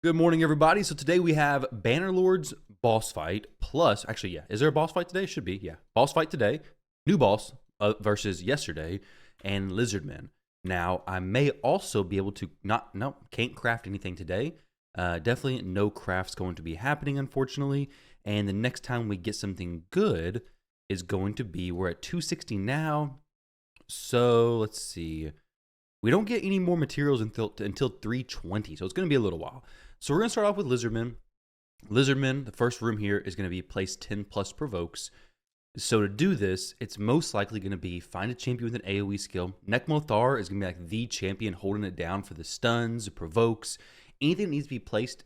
Good morning, everybody. So today we have Bannerlords boss fight plus, actually, yeah. Is there a boss fight today? Should be, yeah. Boss fight today. New boss versus yesterday and Lizardmen. Now, I may also be able to can't craft anything today. Definitely no crafts going to be happening, unfortunately. And the next time we get something good is going to be, we're at 260 now. So let's see. We don't get any more materials until 320, so it's going to be a little while. So we're going to start off with Lizardmen. Lizardmen, the first room here is going to be place 10 plus provokes. So to do this, it's most likely going to be find a champion with an AoE skill. Nekmothar is going to be like the champion holding it down for the stuns, the provokes. Anything that needs to be placed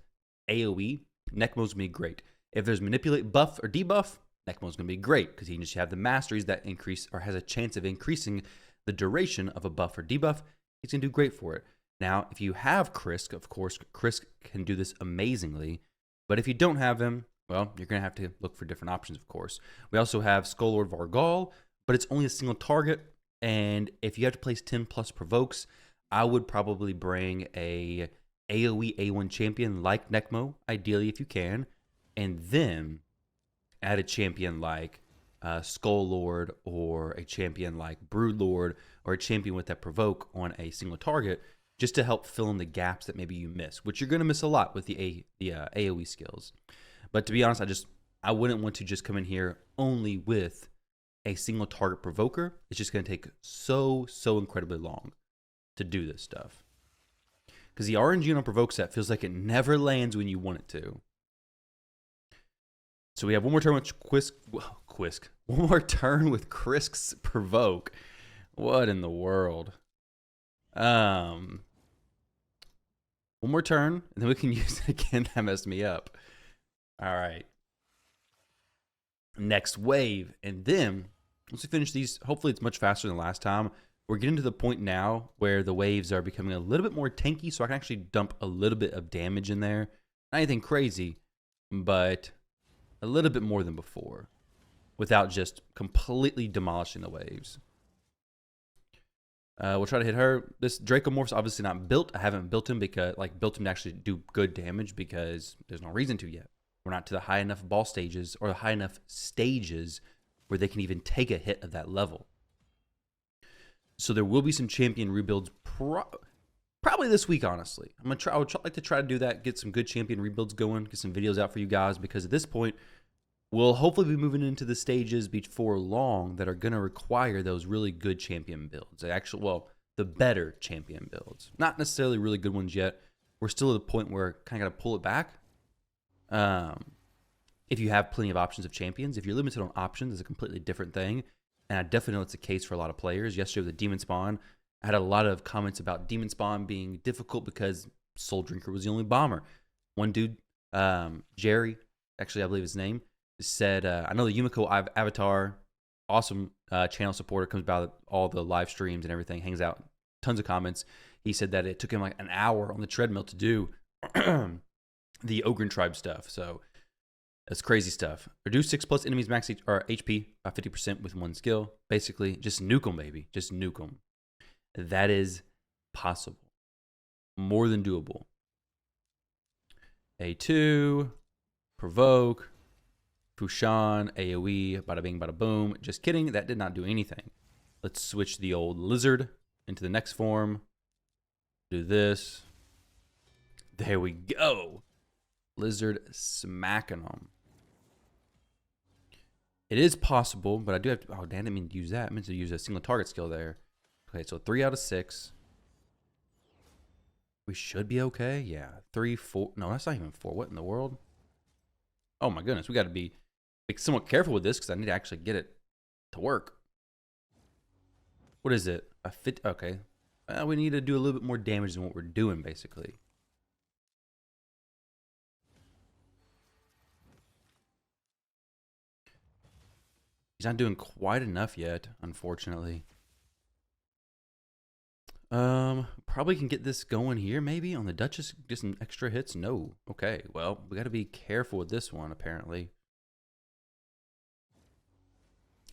AoE, Nekmo's going to be great. If there's manipulate buff or debuff, Nekmo's going to be great because he can just have the masteries that increase or has a chance of increasing the duration of a buff or debuff. He's going to do great for it. Now, if you have Krisk, of course, Krisk can do this amazingly. But if you don't have him, well, you're going to have to look for different options, of course. We also have Skull Vargal, but it's only a single target. And if you have to place 10 plus provokes, I would probably bring a AoE A1 champion like Nekmo, ideally if you can. And then add a champion like Skull Lord or a champion like Brood Lord or a champion with that provoke on a single target just to help fill in the gaps that maybe you miss, which you're going to miss a lot with the AoE skills. But to be honest, I wouldn't want to just come in here only with a single target provoker. It's just going to take so incredibly long to do this stuff. Because the RNG on a provoke set feels like it never lands when you want it to. So we have one more turn with One more turn with Krisk's provoke. What in the world? One more turn, and then we can use it again. That messed me up. All right. Next wave, and then once we finish these, hopefully it's much faster than last time. We're getting to the point now where the waves are becoming a little bit more tanky, so I can actually dump a little bit of damage in there. Not anything crazy, but a little bit more than before without just completely demolishing the waves. We'll try to hit her. This Dracomorph's obviously not built. I haven't built him built him to actually do good damage because there's no reason to yet. We're not to the high enough ball stages or the high enough stages where they can even take a hit of that level. So there will be some champion rebuilds probably this week, honestly. I would like to try to do that, get some good champion rebuilds going, get some videos out for you guys, because at this point, we'll hopefully be moving into the stages before long that are going to require those really good champion builds. The better champion builds. Not necessarily really good ones yet. We're still at the point where kind of got to pull it back. If you have plenty of options of champions. If you're limited on options, it's a completely different thing. And I definitely know it's the case for a lot of players. Yesterday with the Demon Spawn, I had a lot of comments about Demon Spawn being difficult because Soul Drinker was the only bomber. One dude, Jerry, actually I believe his name, said, I know the Yumiko avatar, awesome channel supporter, comes by all the live streams and everything, hangs out, tons of comments. He said that it took him like an hour on the treadmill to do the Ogren tribe stuff. So that's crazy stuff. Reduce 6+ enemies max HP by 50% with one skill. Basically, just nuke them, baby. Just nuke them. That is possible. More than doable. A2, provoke, Fushan, AoE, bada bing, bada boom. Just kidding, that did not do anything. Let's switch the old lizard into the next form. Do this. There we go. Lizard smacking them. It is possible, but I do have to, oh damn, I didn't mean to use that. I meant to use a single target skill there. Okay, so 3 out of 6. We should be okay. Yeah, 3, 4. No, that's not even 4. What in the world? Oh my goodness, we got to be somewhat careful with this because I need to actually get it to work. What is it? A fit? Okay. We need to do a little bit more damage than what we're doing, basically. He's not doing quite enough yet, unfortunately. Probably can get this going here, maybe on the Duchess. Get some extra hits. No. Okay. Well, we got to be careful with this one, apparently.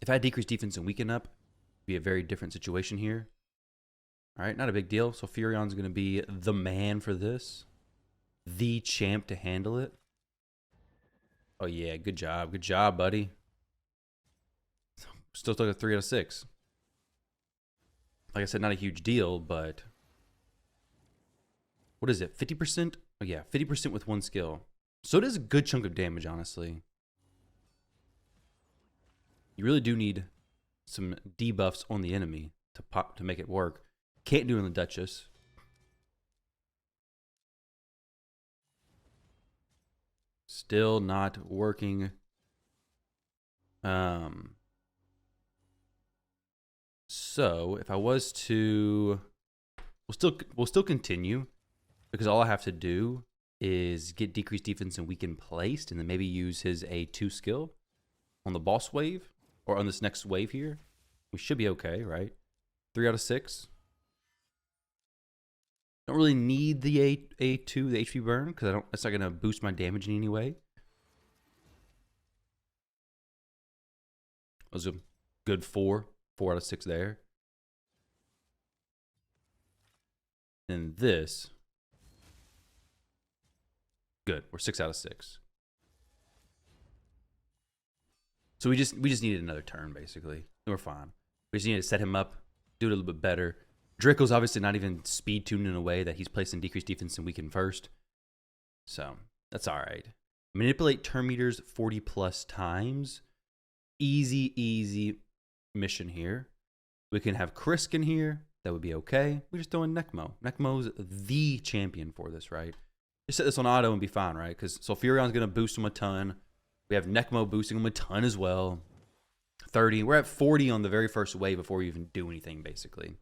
If I had decreased defense and weaken up, it'd be a very different situation here. All right, not a big deal. So Furion's going to be the man for this. the champ to handle it. Oh, yeah. Good job. Good job, buddy. Still took a 3 out of 6. Like I said, not a huge deal, but what is it? 50%? Oh, yeah. 50% with one skill. So it is a good chunk of damage, honestly. You really do need some debuffs on the enemy to make it work. Can't do it on the Duchess. Still not working. So if I was to, we'll still continue, because all I have to do is get decreased defense and weaken placed, and then maybe use his A2 skill on the boss wave, or on this next wave here. We should be okay, right? 3 out of 6. Don't really need the A2, the HP burn, because it's not gonna boost my damage in any way. That was a good 4 out of 6 there. And this, good. We're 6 out of 6. So we just needed another turn, basically. And we're fine. We just needed to set him up, do it a little bit better. Draco's obviously not even speed tuned in a way that he's placing decreased defense and weaken first. So that's all right. Manipulate turn meters 40 plus times. Easy mission here. We can have Krisk in here. That would be okay. We just throw in Nekmo. Nekmo's the champion for this, right? Just set this on auto and be fine, right? Because Sulfurion's going to boost him a ton. We have Nekmo boosting him a ton as well. 30. We're at 40 on the very first wave before we even do anything, basically.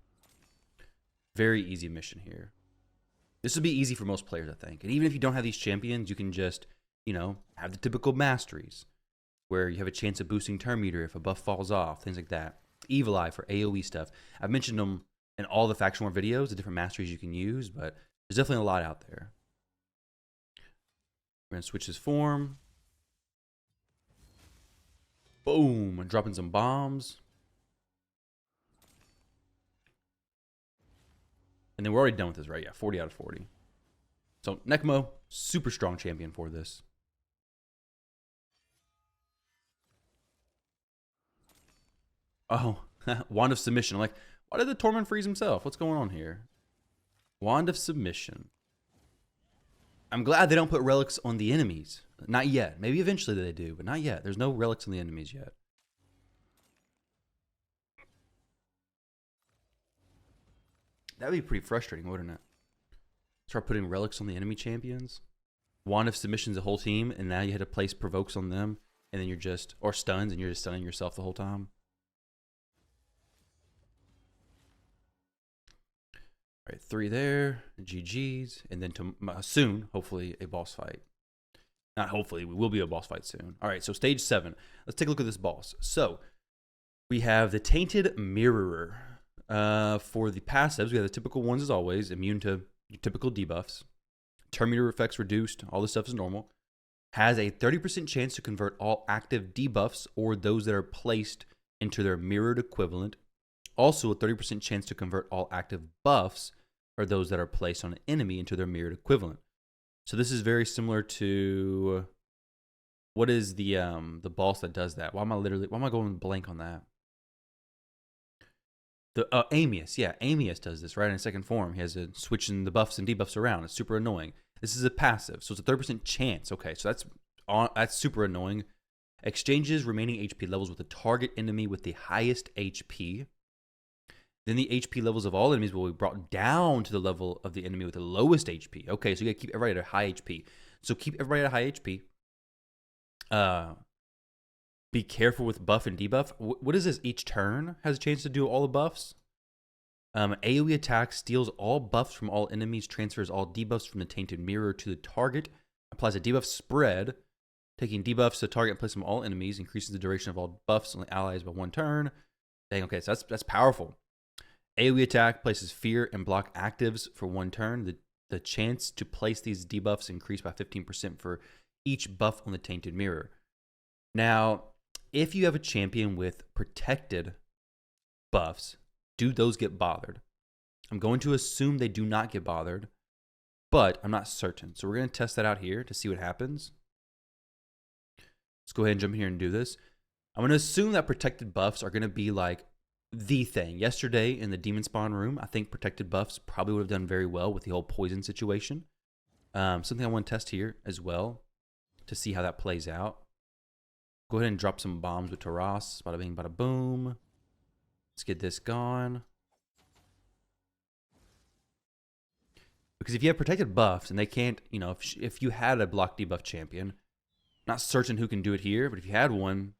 Very easy mission here. This would be easy for most players, I think. And even if you don't have these champions, you can just, have the typical masteries, where you have a chance of boosting turn meter if a buff falls off, things like that. Evil Eye for AoE stuff. I've mentioned them in all the Faction War videos, the different masteries you can use, but there's definitely a lot out there. We're going to switch his form. Boom. Dropping some bombs. And then we're already done with this, right? Yeah, 40 out of 40. So, Nekmo, super strong champion for this. Oh, Wand of Submission. I'm like, why did the Torment freeze himself? What's going on here? Wand of Submission. I'm glad they don't put relics on the enemies. Not yet. Maybe eventually they do, but not yet. There's no relics on the enemies yet. That would be pretty frustrating, wouldn't it? Start putting relics on the enemy champions. Wand of Submission's a whole team, and now you had to place provokes on them, and then or stuns, and you're just stunning yourself the whole time. All right, 3 there, GG's, and then soon, hopefully, a boss fight. Not hopefully, we will be a boss fight soon. All right, so stage 7. Let's take a look at this boss. So, we have the Tainted Mirrorer. For the passives, we have the typical ones as always, immune to your typical debuffs. Turn meter effects reduced, all this stuff is normal. Has a 30% chance to convert all active debuffs or those that are placed into their mirrored equivalent. Also, a 30% chance to convert all active buffs or those that are placed on an enemy into their mirrored equivalent. So this is very similar to, what is the boss that does that? Why am I going blank on that? The Amius, yeah, Amius does this right in second form. He has a switching the buffs and debuffs around. It's super annoying. This is a passive, so it's a 30% chance. Okay, so that's super annoying. Exchanges remaining HP levels with the target enemy with the highest HP. Then the HP levels of all enemies will be brought down to the level of the enemy with the lowest HP. Okay, so you gotta keep everybody at a high HP. So keep everybody at a high HP. Be careful with buff and debuff. What is this? Each turn has a chance to do all the buffs. AoE attack steals all buffs from all enemies, transfers all debuffs from the Tainted Mirror to the target, applies a debuff spread, taking debuffs to the target and place them on all enemies, increases the duration of all buffs on the allies by 1 turn. Dang, okay, so that's powerful. AoE attack places fear and block actives for 1 turn. The chance to place these debuffs increased by 15% for each buff on the Tainted Mirror. Now, if you have a champion with protected buffs, do those get bothered? I'm going to assume they do not get bothered, but I'm not certain. So we're going to test that out here to see what happens. Let's go ahead and jump in here and do this. I'm going to assume that protected buffs are going to be like the thing. Yesterday in the demon spawn room, I think protected buffs probably would have done very well with the whole poison situation. Something I want to test here as well to see how that plays out. Go ahead and drop some bombs with Taras. Bada bing, bada boom. Let's get this gone. Because if you have protected buffs and they can't, you know, if you had a block debuff champion, not certain who can do it here, but if you had one,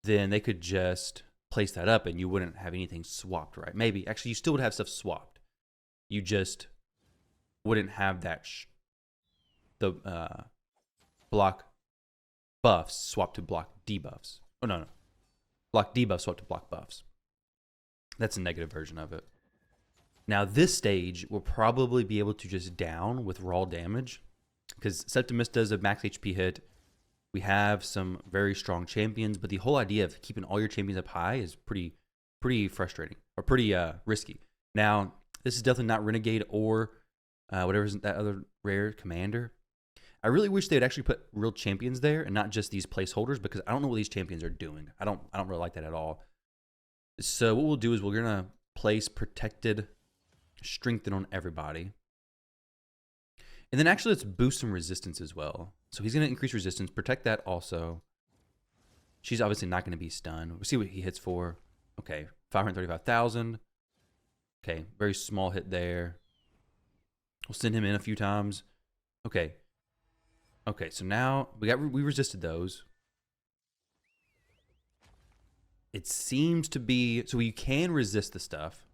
then they could just place that up and you wouldn't have anything swapped, right? Maybe. Actually, you still would have stuff swapped. You just wouldn't have that block buffs swapped to block debuffs. Oh, no. Block debuffs swapped to block buffs. That's a negative version of it. Now, this stage will probably be able to just down with raw damage because Septimus does a max HP hit. We have some very strong champions, but the whole idea of keeping all your champions up high is pretty frustrating or pretty risky. Now, this is definitely not Renegade or whatever is that other rare commander. I really wish they would actually put real champions there and not just these placeholders because I don't know what these champions are doing. I don't really like that at all. So what we'll do is we're gonna place protected strengthen on everybody. And then actually let's boost some resistance as well. So he's gonna increase resistance, protect that also. She's obviously not gonna be stunned. We'll see what he hits for. Okay, 535,000. Okay, very small hit there. We'll send him in a few times. Okay. Okay, so now we resisted those. It seems to be, so you can resist the stuff.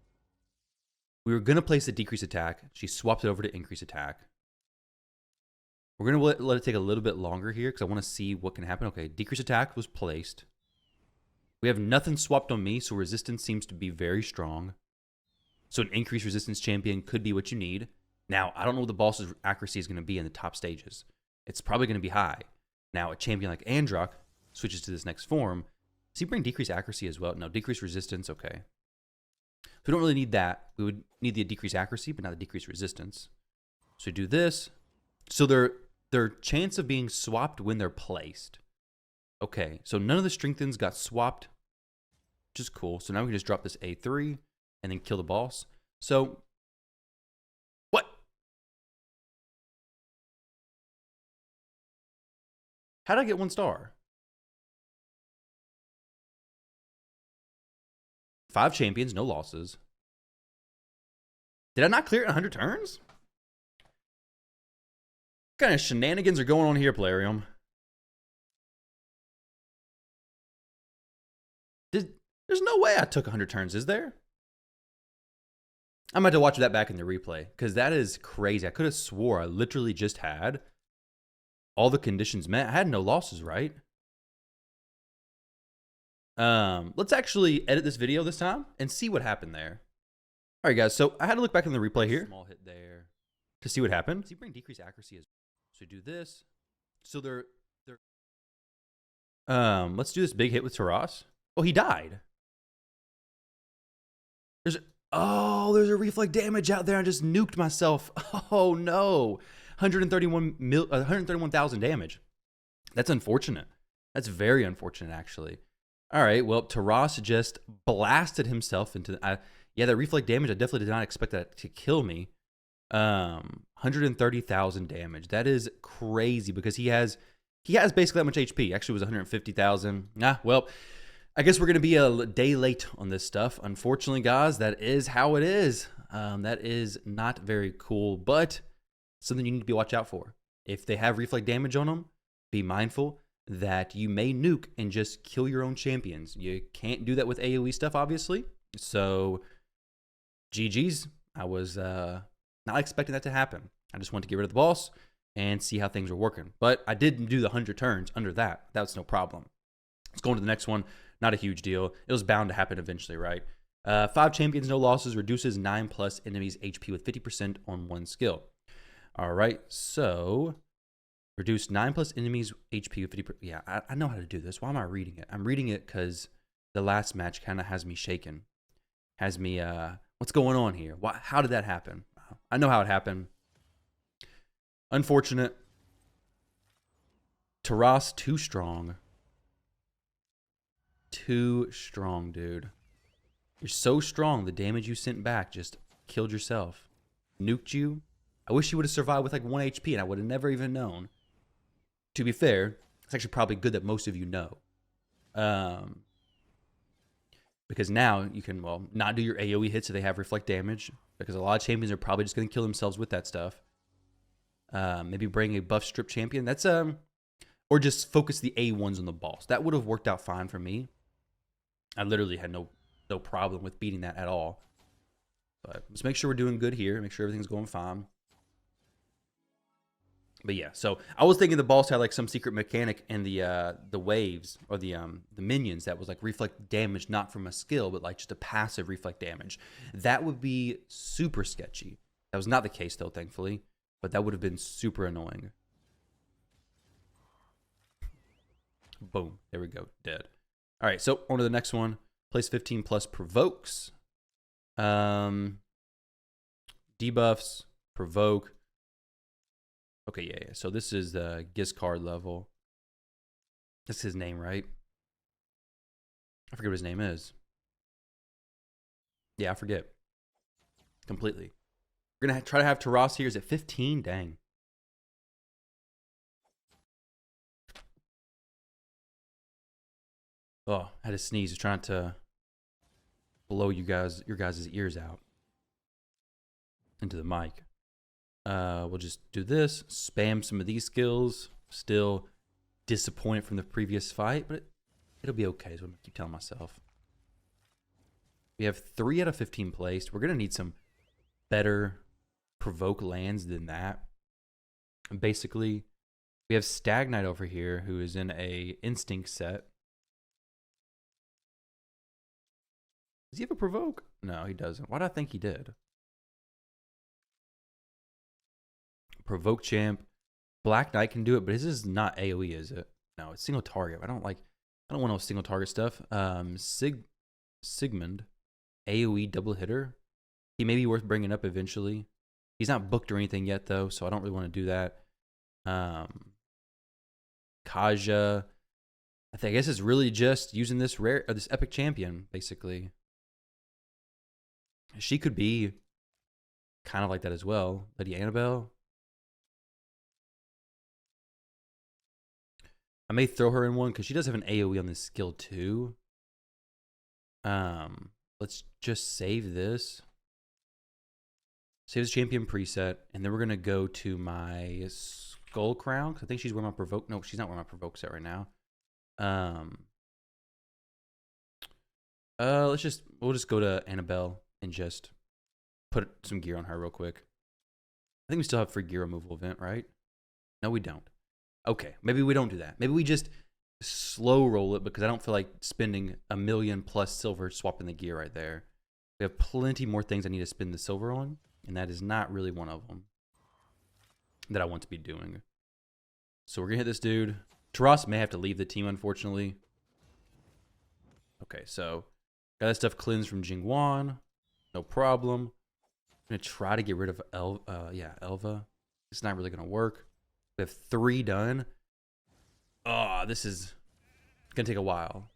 We were going to place a decrease attack. She swapped it over to increase attack. We're going to let it take a little bit longer here because I want to see what can happen. Okay, decrease attack was placed. We have nothing swapped on me, so resistance seems to be very strong. So an increased resistance champion could be what you need. Now, I don't know what the boss's accuracy is going to be in the top stages. It's probably going to be high. Now, a champion like Androck switches to this next form. Does he bring decreased accuracy as well? No, decreased resistance, okay. So we don't really need that. We would need the decreased accuracy, but not the decreased resistance. So we do this. So their chance of being swapped when they're placed. Okay, so none of the strengthens got swapped, which is cool. So now we can just drop this A3 and then kill the boss. So, what? How did I get 1 star? 5 champions, no losses. Did I not clear it in 100 turns? What kind of shenanigans are going on here, Plarium? There's no way I took 100 turns, is there? I'm about to watch that back in the replay because that is crazy. I could have swore I literally just had all the conditions met. I had no losses, right? Let's actually edit this video this time and see what happened there. All right, guys. So I had to look back in the replay here. Small hit there to see what happened. So you bring decreased accuracy as well. So do this. So they're let's do this big hit with Taras. Oh, he died. There's a reflect damage out there. I just nuked myself. Oh no. 131,000 damage. That's unfortunate. That's very unfortunate, actually. All right, well, Taras just blasted himself into yeah, that reflect damage, I definitely did not expect that to kill me. 130,000 damage. That is crazy because he has basically that much HP. Actually, it was 150,000. Well, I guess we're going to be a day late on this stuff. Unfortunately, guys, that is how it is. That is not very cool, but something you need to be watch out for. If they have reflect damage on them, be mindful that you may nuke and just kill your own champions. You can't do that with AoE stuff, obviously. So, GG's. I was not expecting that to happen. I just wanted to get rid of the boss and see how things were working. But I did do the 100 turns under that. That was no problem. Let's go on to the next one. Not a huge deal. It was bound to happen eventually, right? 5 champions, no losses, reduces 9+ enemies' HP with 50% on 1 skill. All right, so reduce 9+ enemies' HP with 50%. Yeah, I know how to do this. Why am I reading it? I'm reading it because the last match kind of has me shaken. Has me, what's going on here? How did that happen? I know how it happened. Unfortunate. Taras, too strong. Too strong, dude. You're so strong, the damage you sent back just killed yourself. Nuked you. I wish you would have survived with like 1 HP and I would have never even known. To be fair, it's actually probably good that most of you know. Because now you can, well, not do your AoE hits if they have reflect damage. Because a lot of champions are probably just going to kill themselves with that stuff. Maybe bring a buff strip champion. That's, or just focus the A1s on the boss. That would have worked out fine for me. I literally had no problem with beating that at all. But let's make sure we're doing good here. Make sure everything's going fine. But yeah, so I was thinking the boss had like some secret mechanic in the waves or the minions that was like reflect damage, not from a skill, but like just a passive reflect damage. That would be super sketchy. That was not the case though, thankfully. But that would have been super annoying. Boom. There we go. Dead. All right, so on to the next one. Place 15 plus provokes. Debuffs, provoke. Okay, yeah. So this is the Gizcard level. That's his name, right? I forget what his name is. Yeah, I forget. Completely. We're going to try to have Taras here. Is at 15? Dang. Oh, I had to sneeze. I was trying to blow your guys' ears out into the mic. We'll just do this. Spam some of these skills. Still disappointed from the previous fight, but it'll be okay is what I keep telling myself. We have 3 out of 15 placed. We're going to need some better provoke lands than that. And basically, we have Stag Knight over here who is in a instinct set. Does he have a provoke? No, he doesn't. Why do I think he did? Provoke champ. Black Knight can do it, but his is not AoE, is it? No, it's single target. I don't want no single target stuff. Sigmund, AoE double hitter. He may be worth bringing up eventually. He's not booked or anything yet though, so I don't really want to do that. Kaja. I guess it's really just using this rare or this epic champion, basically. She could be kind of like that as well. Lady Annabelle. I may throw her in one because she does have an AoE on this skill too. Let's just save this. Save this champion preset, and then we're gonna go to my Skull Crown because I think she's wearing my provoke. No, she's not wearing my provoke set right now. We'll just go to Annabelle and just put some gear on her real quick. I think we still have free gear removal event, right? No, we don't. Okay, maybe we don't do that. Maybe we just slow roll it because I don't feel like spending $1 million plus silver swapping the gear right there. We have plenty more things I need to spend the silver on, and that is not really one of them that I want to be doing. So we're gonna hit this dude. Taras may have to leave the team, unfortunately. Okay, so got that stuff cleansed from Jingwan. No problem. I'm gonna try to get rid of Elva. It's not really gonna work. We have 3 done. Oh, this is gonna take a while.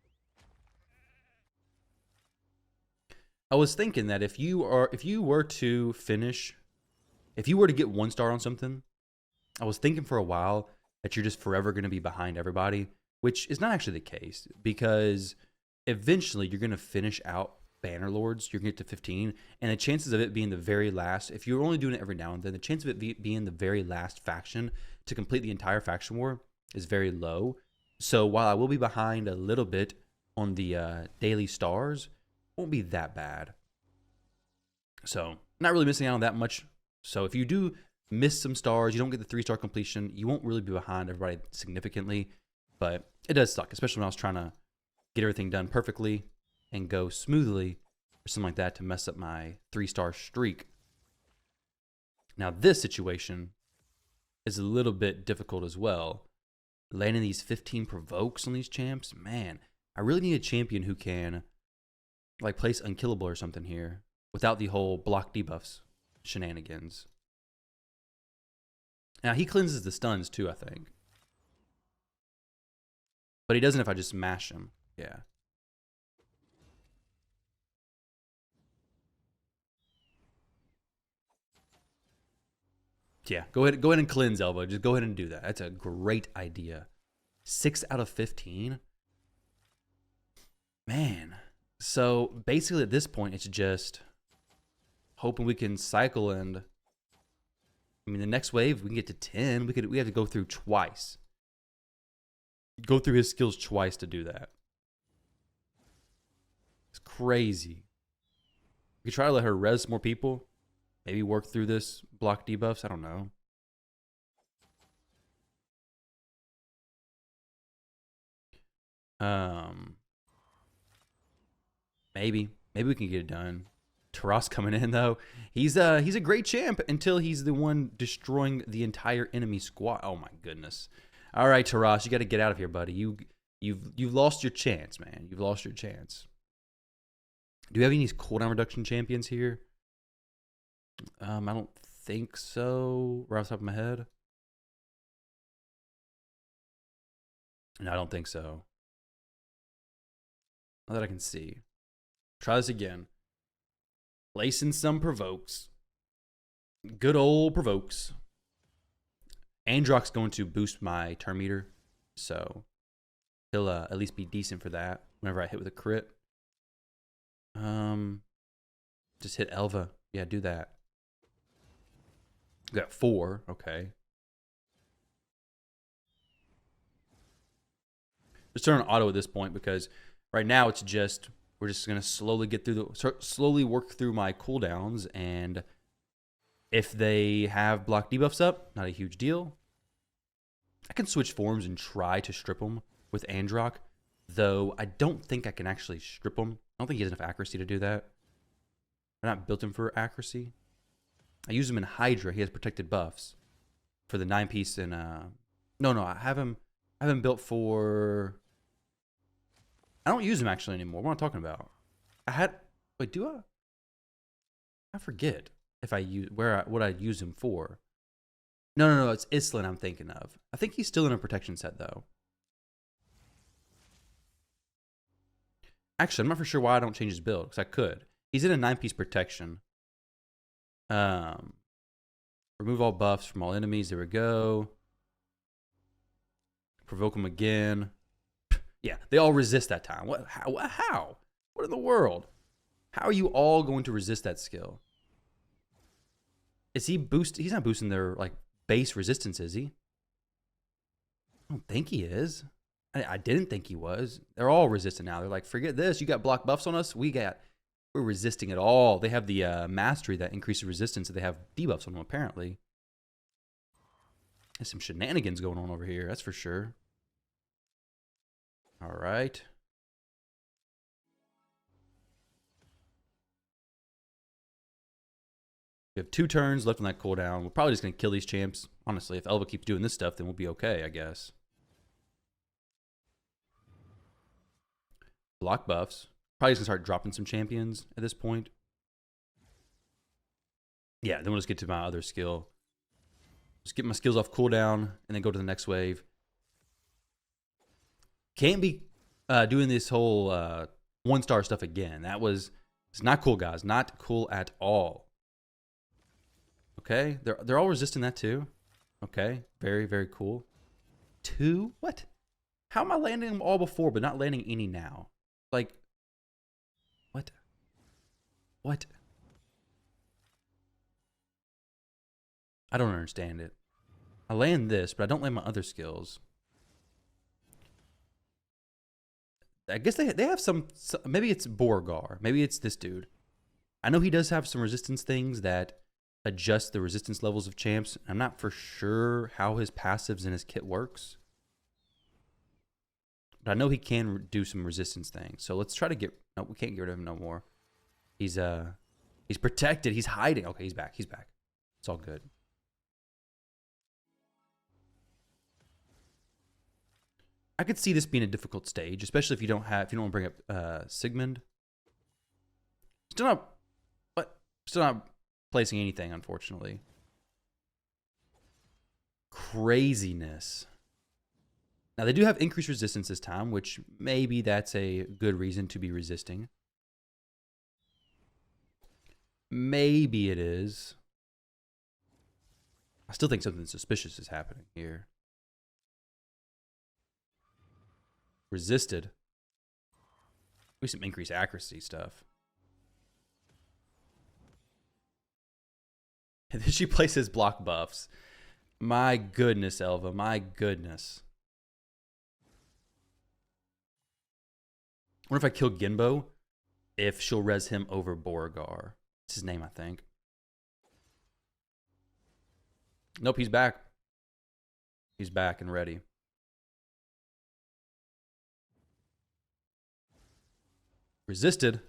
I was thinking that if you were to get 1 star on something, I was thinking for a while that you're just forever gonna be behind everybody, which is not actually the case because eventually you're gonna finish out Bannerlords. You're gonna get to 15, and the chances of it being the very last, if you're only doing it every now and then, the chance of it being the very last faction to complete the entire faction war is very low. So while I will be behind a little bit on the daily stars, it won't be that bad. So not really missing out on that much. So if you do miss some stars, you don't get the 3-star completion, you won't really be behind everybody significantly, but it does suck, especially when I was trying to get everything done perfectly and go smoothly or something like that to mess up my 3-star streak. Now this situation is a little bit difficult as well. Landing these 15 provokes on these champs, man, I really need a champion who can like place unkillable or something here without the whole block debuffs shenanigans. Now, he cleanses the stuns too, I think. But he doesn't if I just mash him. Yeah. Yeah, go ahead and cleanse Elbow. Just go ahead and do that. That's a great idea. 6 out of 15. Man. So basically at this point, it's just hoping we can cycle and I mean the next wave we can get to 10. We have to go through twice. Go through his skills twice to do that. It's crazy. We could try to let her res more people. Maybe work through this block debuffs. I don't know. Maybe we can get it done. Taras coming in though. He's a great champ until he's the one destroying the entire enemy squad. Oh my goodness. All right, Taras, you got to get out of here, buddy. You've lost your chance, man. You've lost your chance. Do we have any cooldown reduction champions here? I don't think so. Right off the top of my head. No, I don't think so. Not that I can see. Try this again. Placing some provokes. Good old provokes. Androck's going to boost my turn meter, so he'll at least be decent for that whenever I hit with a crit. Just hit Elva. Yeah, do that. Got 4. Okay. Just turn on auto at this point because right now it's just we're just gonna slowly get through slowly work through my cooldowns, and if they have block debuffs up, not a huge deal. I can switch forms and try to strip them with Androck, though I don't think I can actually strip him. I don't think he has enough accuracy to do that. I'm not built him for accuracy. I use him in Hydra. He has protected buffs for the 9-piece and no, I have him built for. I don't use him actually anymore. What am I talking about? Wait, do I? I forget if I use what I use him for. No, it's Islin I'm thinking of. I think he's still in a protection set though. Actually, I'm not for sure why I don't change his build because I could. He's in a 9-piece protection. Remove all buffs from all enemies. There we go. Provoke them again. Yeah, they all resist that time. What? How? What in the world? How are you all going to resist that skill? Is he boost? He's not boosting their like base resistance, is he? I don't think he is. I didn't think he was. They're all resistant now. They're like, forget this. You got block buffs on us. We're resisting it all. They have the mastery that increases resistance. So they have debuffs on them apparently. There's some shenanigans going on over here. That's for sure. All right. We have 2 turns left on that cooldown. We're probably just going to kill these champs. Honestly, if Elva keeps doing this stuff, then we'll be okay, I guess. Block buffs. Probably just going to start dropping some champions at this point. Yeah, then we'll just get to my other skill. Just get my skills off cooldown and then go to the next wave. Can't be doing this whole 1-star stuff again. It's not cool, guys. Not cool at all. Okay, they're all resisting that too. Okay, very, very cool. 2? What? How am I landing them all before but not landing any now? Like, what? What? I don't understand it. I land this, but I don't land my other skills. I guess they have some maybe it's Borgar. Maybe it's this dude. I know he does have some resistance things that adjust the resistance levels of champs. I'm not for sure how his passives and his kit works. But I know he can do some resistance things. So let's try to get... No, we can't get rid of him no more. He's protected. He's hiding. Okay, he's back. He's back. It's all good. I could see this being a difficult stage, especially if you don't want to bring up Sigmund. Still not placing anything, unfortunately. Craziness. Now, they do have increased resistance this time, which maybe that's a good reason to be resisting. Maybe it is. I still think something suspicious is happening here. Resisted. Maybe some increased accuracy stuff. And then she places block buffs. My goodness, Elva. My goodness. I wonder if I kill Genbo, if she'll res him over Beauregard. It's his name, I think. Nope, he's back. He's back and ready. Resisted.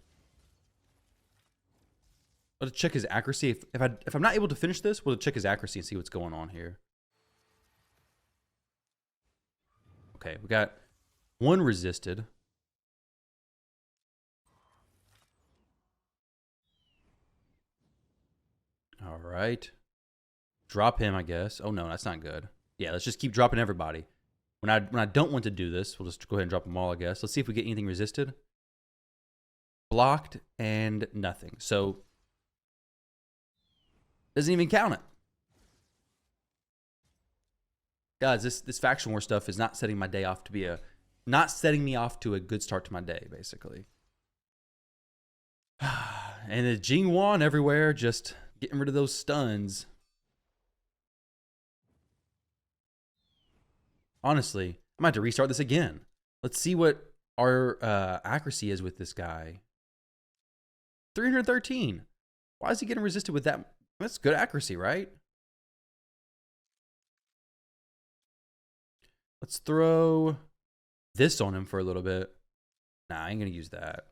Let's check his accuracy. If I'm not able to finish this, we'll check his accuracy and see what's going on here. Okay, we got one resisted. All right. Drop him, I guess. Oh, no, that's not good. Yeah, let's just keep dropping everybody. When I don't want to do this, we'll just go ahead and drop them all, I guess. Let's see if we get anything resisted. Blocked and nothing. So, doesn't even count it. Guys, this faction war stuff is not setting my day off to be not setting me off to a good start to my day, basically. And the Jingwan everywhere, just getting rid of those stuns. Honestly, I might have to restart this again. Let's see what our accuracy is with this guy. 313. Why is he getting resisted with that? That's good accuracy, right? Let's throw this on him for a little bit. Nah, I ain't going to use that.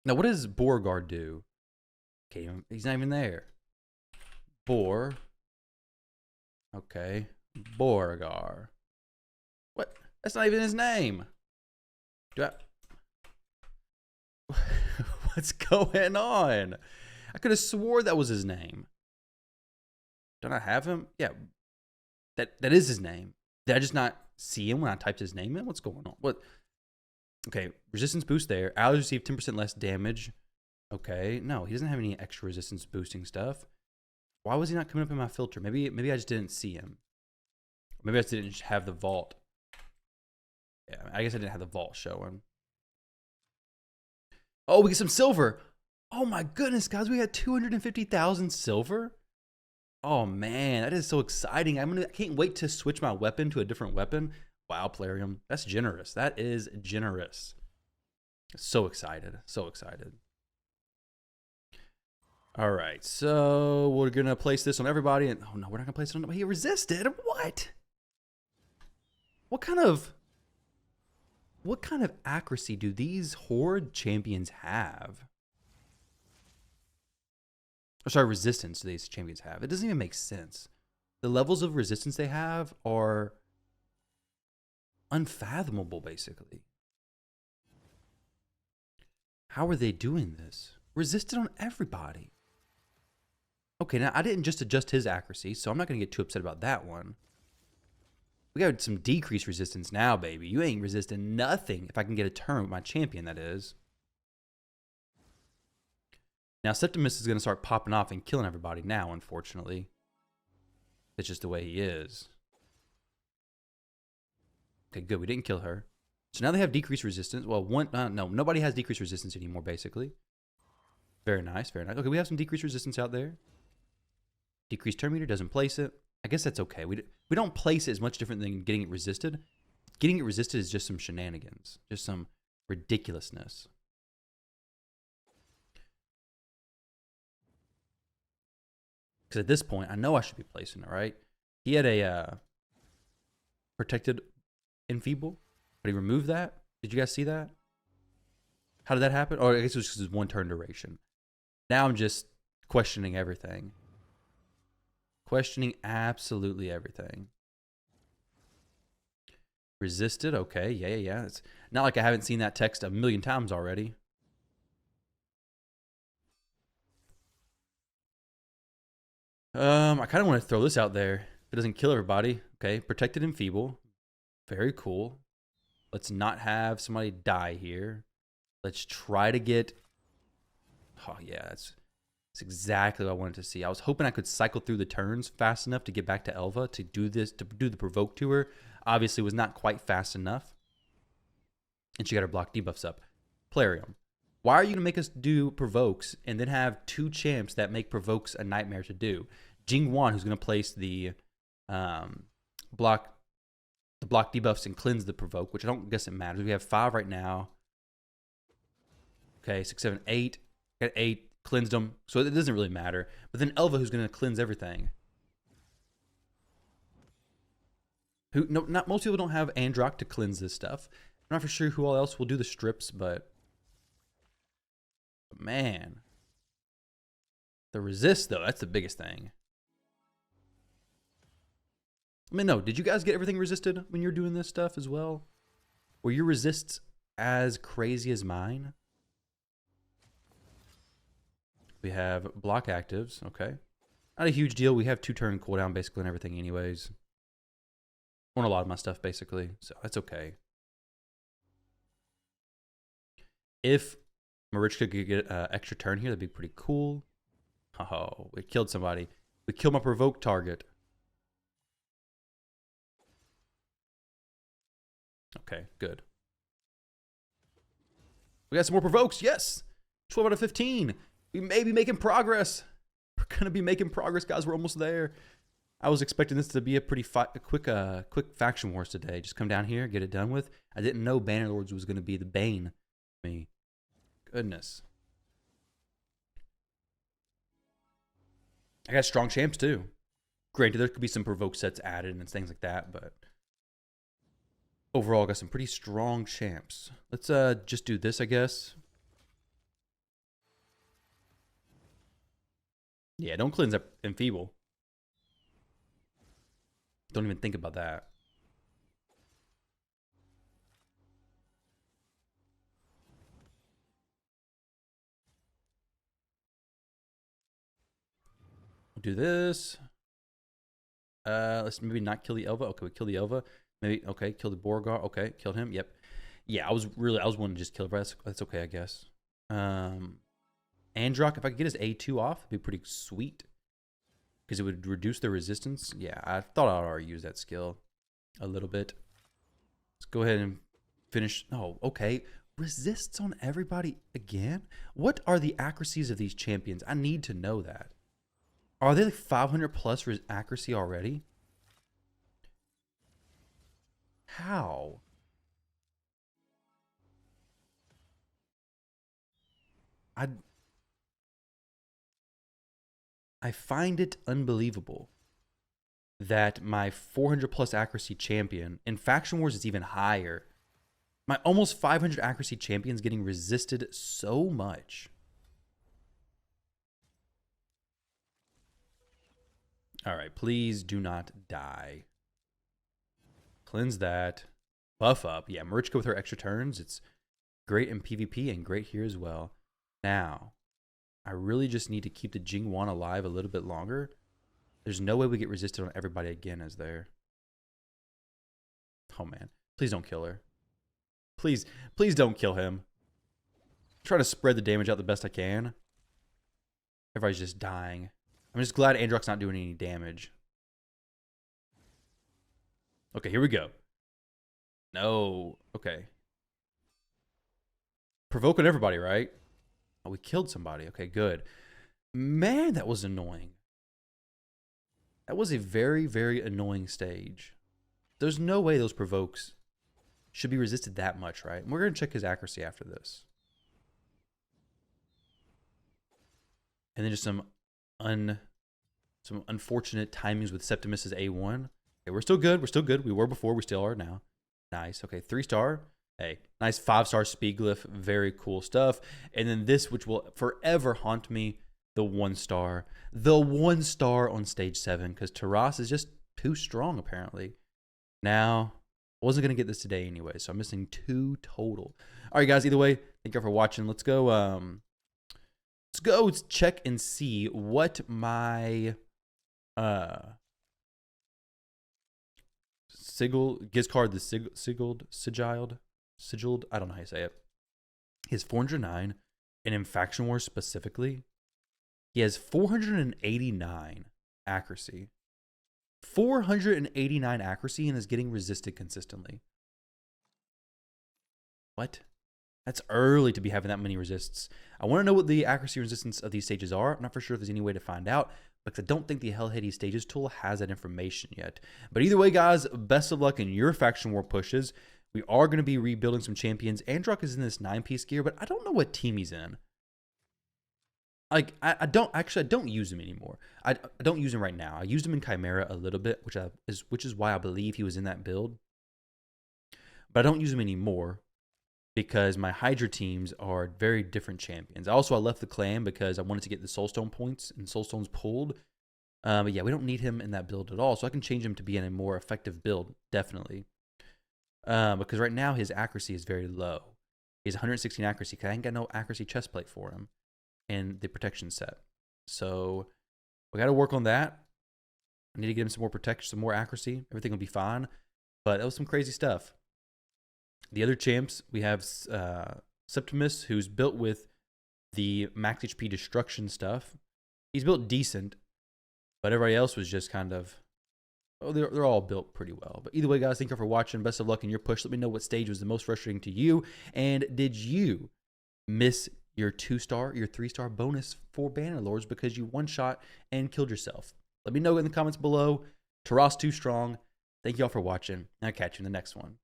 Now, what does Beauregard do? Okay, he's not even there. Boar. Okay. Beauregard. What? That's not even his name. Do I... What's going on? I could have swore that was his name. Don't I have him? Yeah. That is his name. Did I just not see him when I typed his name in? What's going on? What? Okay, resistance boost there. Allies receive 10% less damage. Okay, no, he doesn't have any extra resistance boosting stuff. Why was he not coming up in my filter? Maybe I just didn't see him. Maybe I just didn't have the vault. Yeah, I guess I didn't have the vault showing. Oh, we get some silver. Oh my goodness, guys, we got 250,000 silver. Oh man, that is so exciting. I can't wait to switch my weapon to a different weapon. Wow, Plarium, that's generous. That is generous. So excited, so excited. All right, so we're gonna place this on everybody, and oh no, we're not gonna place it on. He resisted. What? What kind of accuracy do these Horde champions have? Or sorry, resistance do these champions have? It doesn't even make sense. The levels of resistance they have are unfathomable, basically. How are they doing this? Resisted on everybody. Okay, now I didn't just adjust his accuracy, so I'm not going to get too upset about that one. We got some decreased resistance now, baby. You ain't resisting nothing if I can get a turn with my champion, that is. Now, Septimus is going to start popping off and killing everybody now, unfortunately. It's just the way he is. Okay, good. We didn't kill her. So now they have decreased resistance. Well, no, nobody has decreased resistance anymore, basically. Very nice, very nice. Okay, we have some decreased resistance out there. Decreased turn meter, doesn't place it. I guess that's okay. We don't place it as much different than getting it resisted. Getting it resisted is just some shenanigans. Just some ridiculousness. Because at this point, I know I should be placing it, right? He had a protected enfeeble, but he removed that. Did you guys see that? How did that happen? Or I guess it was just one turn duration. Now I'm just questioning everything. Questioning absolutely everything. Resisted, okay, yeah. It's not like I haven't seen that text a million times already. I kind of want to throw this out there. If it doesn't kill everybody, okay. Protected and feeble, very cool. Let's not have somebody die here. Let's try to get. Oh yeah, that's exactly what I wanted to see. I was hoping I could cycle through the turns fast enough to get back to Elva to do this, to do the provoke to her. Obviously, was not quite fast enough, and she got her block debuffs up. Plarium. Why are you gonna make us do provokes and then have two champs that make provokes a nightmare to do? Jingwan, who's gonna place the block debuffs and cleanse the provoke, which I don't guess it matters. We have 5 right now. Okay, 6, 7, 8. Got 8, cleansed them, so it doesn't really matter. But then Elva, who's gonna cleanse everything. Not most people don't have Androck to cleanse this stuff. I'm not for sure who all else will do the strips, but man, the resist though, that's the biggest thing. I mean, no, did you guys get everything resisted when you're doing this stuff as well? Were your resists as crazy as mine? We have block actives, okay. Not a huge deal. We have 2-turn cooldown basically on everything anyways. On a lot of my stuff basically, so that's okay. If Marichka could get an extra turn here, that'd be pretty cool. Oh, we killed somebody. We killed my provoke target. Okay, good. We got some more provokes. Yes. 12 out of 15. We may be making progress. We're going to be making progress, guys. We're almost there. I was expecting this to be a pretty quick faction wars today. Just come down here, get it done with. I didn't know Bannerlords was going to be the bane of me. Goodness. I got strong champs too. Granted, there could be some provoke sets added and things like that, but overall, I got some pretty strong champs. Let's just do this, I guess. Yeah, don't cleanse up Enfeeble. Don't even think about that. We'll do this. Let's maybe not kill the Elva. Okay, we kill the Elva. Maybe, okay, kill the Borgar. Okay, killed him. Yep. Yeah, I was wanting to just kill her. That's okay, I guess. Androck, if I could get his A2 off, it'd be pretty sweet. Because it would reduce their resistance. Yeah, I thought I'd already use that skill a little bit. Let's go ahead and finish. Oh, okay. Resists on everybody again? What are the accuracies of these champions? I need to know that. Are they like 500 plus accuracy already? How? I find it unbelievable that my 400 plus accuracy champion, in Faction Wars it's even higher. My almost 500 accuracy champion's getting resisted so much. All right, please do not die. Cleanse that. Buff up. Yeah, Marichka with her extra turns. It's great in PvP and great here as well. Now, I really just need to keep the Jingwan alive a little bit longer. There's no way we get resisted on everybody again, is there? Oh, man. Please don't kill her. Please don't kill him. I'm trying to spread the damage out the best I can. Everybody's just dying. I'm just glad Androck's not doing any damage. Okay, here we go. No. Okay. Provoking everybody, right? Oh, we killed somebody. Okay, good. Man, that was annoying. That was a very, very annoying stage. There's no way those provokes should be resisted that much, right? And we're going to check his accuracy after this. And then just some unfortunate timings with Septimus's A1. Okay, we're still good. We're still good. We were before. We still are now. Nice. Okay, 3-star. Hey, nice 5-star speed glyph. Very cool stuff. And then this, which will forever haunt me, the 1-star. The 1-star on stage 7, because Taras is just too strong, apparently. Now, I wasn't going to get this today anyway, so I'm missing 2 total. All right, guys, either way, thank you for watching. Let's go check and see what my Gizcard the sigiled. I don't know how you say it. He has 409, and in Faction Wars specifically, he has 489 accuracy. 489 accuracy and is getting resisted consistently. What? That's early to be having that many resists. I want to know what the accuracy resistance of these stages are. I'm not for sure if there's any way to find out, because I don't think the Hell Hades Stages tool has that information yet. But either way, guys, best of luck in your Faction War pushes. We are going to be rebuilding some champions. Androck is in this 9-piece gear, but I don't know what team he's in. Like, I don't use him anymore. I don't use him right now. I used him in Chimera a little bit, which is why I believe he was in that build. But I don't use him anymore because my Hydra teams are very different champions. Also, I left the clan because I wanted to get the Soulstone points and Soulstones pulled. But yeah, we don't need him in that build at all. So I can change him to be in a more effective build, definitely. Because right now his accuracy is very low. He has 116 accuracy because I ain't got no accuracy chest plate for him in the protection set. So we got to work on that. I need to get him some more protection, some more accuracy. Everything will be fine. But that was some crazy stuff. The other champs, we have Septimus, who's built with the max HP destruction stuff. He's built decent, but everybody else was just kind of, oh, they're all built pretty well. But either way, guys, thank you for watching. Best of luck in your push. Let me know what stage was the most frustrating to you. And did you miss your 2-star, your 3-star bonus for Bannerlords because you one-shot and killed yourself? Let me know in the comments below. Taras too strong. Thank you all for watching. I'll catch you in the next one.